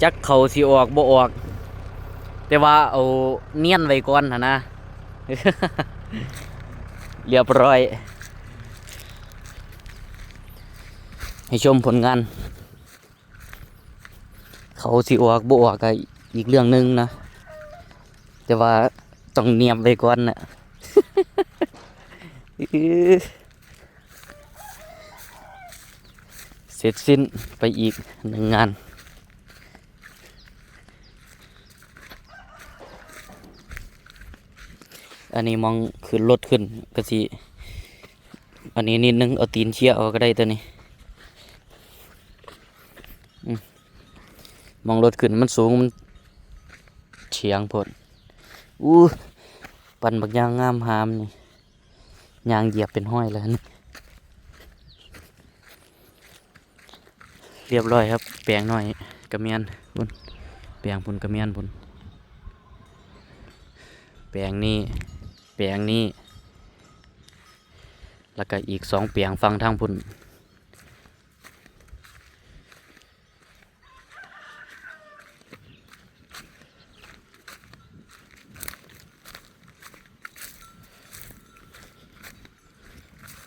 จักเขาสิออกบ่ออกแต่ว่าเอาเนียนไว้ก่อนนะ เรียบร้อยให้ชมผลงานเขาสิออกบ่ออกก็อีกเรื่องหนึงนะแต่ว่าต้องเนียมไว้ก่อนนะเสร็จสิ้นไปอีกหนึ่งงานอันนี้มองขึ้นรถขึ้นก็สิอันนี้นิดนึงเอาตีนเชี่ยเอาก็ได้ตัวนี้มองรถขึ้นมันสูงมันเฉียงพดปั่นบักยางงามหามนี่ยางเหยียบเป็นห้อยแล้วนี่เรียบร้อยครับแปลงหน่อยกระเมียนพุ่นแปลงพุ่นกระเมียนพุ่นแปลงนี้แปลงนี้แล้วก็อีก2 แปลงฟังทางพุ่น